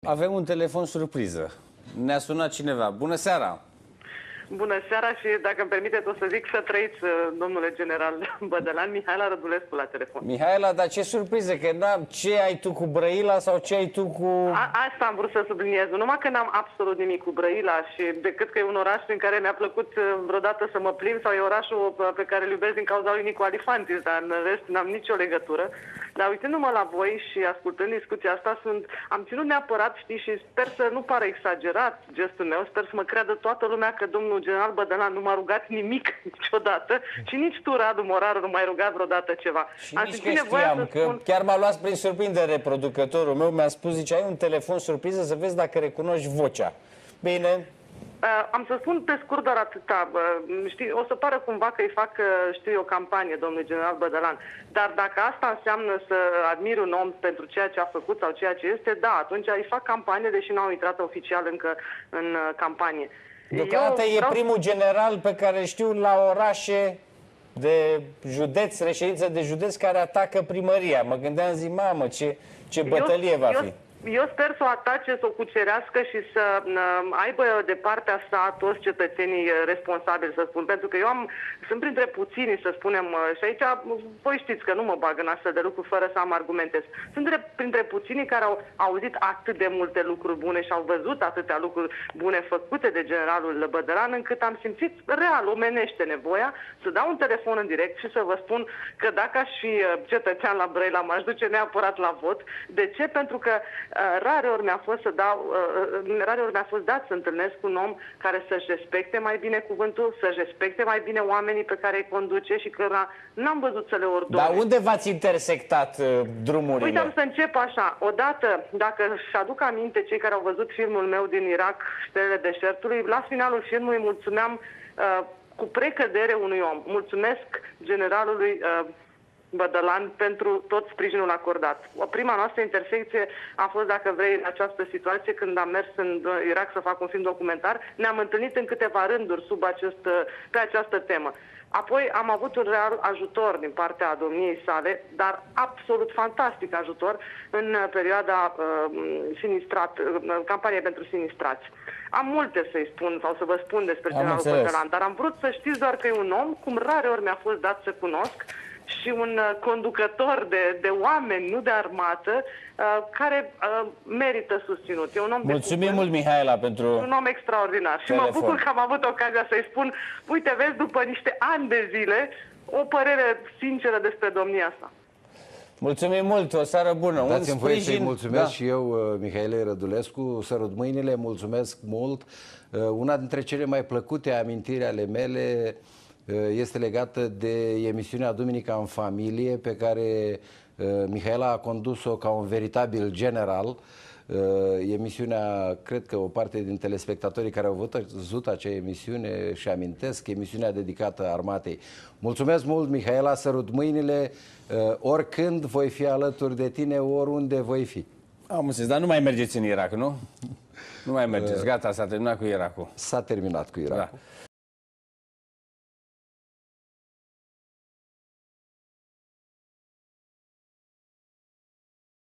Avem un telefon surpriză. Ne-a sunat cineva. Bună seara! Bună seara și, dacă îmi permiteți, o să zic să trăiți, domnule general Bădălan, Mihaela Rădulescu la telefon. Mihaela, dar ce surpriză, că ce ai tu cu Brăila sau ce ai tu cu... Asta am vrut să subliniez. Numai că n-am absolut nimic cu Brăila și decât că e un oraș în care mi-a plăcut vreodată să mă plimb sau e orașul pe care îl iubesc din cauza lui Nicu Alifantis, dar în rest n-am nicio legătură. Dar uitându-mă la voi și ascultând discuția asta, am ținut neapărat, știi, și sper să nu pară exagerat gestul meu, sper să mă creadă toată lumea că domnul general Bădălan nu m-a rugat nimic niciodată și nici tu, Radu Moraru, nu m-ai rugat vreodată ceva. Și nici că știam, că chiar m-a luat prin surprindere producătorul meu, mi-a spus, zice, ai un telefon surpriză să vezi dacă recunoști vocea. Bine... Am să spun pe scurt doar atâta. Știi, o să pară cumva că îi fac, știu eu, campanie, domnul general Bădălan. Dar dacă asta înseamnă să admir un om pentru ceea ce a făcut sau ceea ce este, da, atunci îi fac campanie, deși n-au intrat oficial încă în campanie. Deocamdată e primul general pe care știu la orașe de județ, reședință de județ, care atacă primăria. Mă gândeam, zic, mamă, ce bătălie va fi. Eu sper să o atace, să o cucerească și să aibă de partea sa toți cetățenii responsabili, să spun. Pentru că sunt printre puținii, să spunem, și aici voi știți că nu mă bag în astfel de lucruri fără să am argumente. Sunt printre puținii care au auzit atât de multe lucruri bune și au văzut atâtea lucruri bune făcute de generalul Bădălan, încât am simțit real, omenește nevoia să dau un telefon în direct și să vă spun că dacă aș fi cetățean la Brăila, m-aș duce neapărat la vot. De ce? Pentru că rare ori mi-a fost dat să întâlnesc un om care să-și respecte mai bine cuvântul, să-și respecte mai bine oamenii pe care îi conduce și că n-am văzut să le ordone. Dar unde v-ați intersectat drumurile? Uite, am să încep așa. Odată, dacă își aduc aminte cei care au văzut filmul meu din Irak, Stelele Deșertului, la finalul filmului mulțumeam cu precădere unui om. Mulțumesc generalului Bădălan pentru tot sprijinul acordat. Prima noastră intersecție a fost, dacă vrei, în această situație, când am mers în Irak să fac un film documentar. Ne-am întâlnit în câteva rânduri pe această temă. Apoi am avut un real ajutor din partea domniei sale, dar absolut fantastic ajutor în perioada campaniei pentru sinistrați. Am multe să-i spun sau să vă spun despre generalul Bădălan, dar am vrut să știți doar că e un om, cum rare ori mi-a fost dat să cunosc, și un conducător de oameni, nu de armată, care merită susținut. E un om Mulțumim mult, Mihaela, pentru un om extraordinar. telefon. Și mă bucur că am avut ocazia să-i spun, uite, vezi, după niște ani de zile, o părere sinceră despre domnia sa. Mulțumim mult, o seară bună. Dați-mi voie să-i mulțumesc și eu, Mihaela Rădulescu, sărut mâinile, mulțumesc mult. Una dintre cele mai plăcute amintiri ale mele este legată de emisiunea Duminica în familie, pe care Mihaela a condus-o ca un veritabil general. Emisiunea, cred că o parte din telespectatorii care au văzut acea emisiune și amintesc, emisiunea dedicată armatei. Mulțumesc mult, Mihaela, sărut mâinile, oricând voi fi alături de tine, oriunde voi fi. Am înțeles, dar nu mai mergeți în Irak, nu? Nu mai mergeți, gata, s-a terminat cu Irakul. S-a terminat cu Irakul. Da.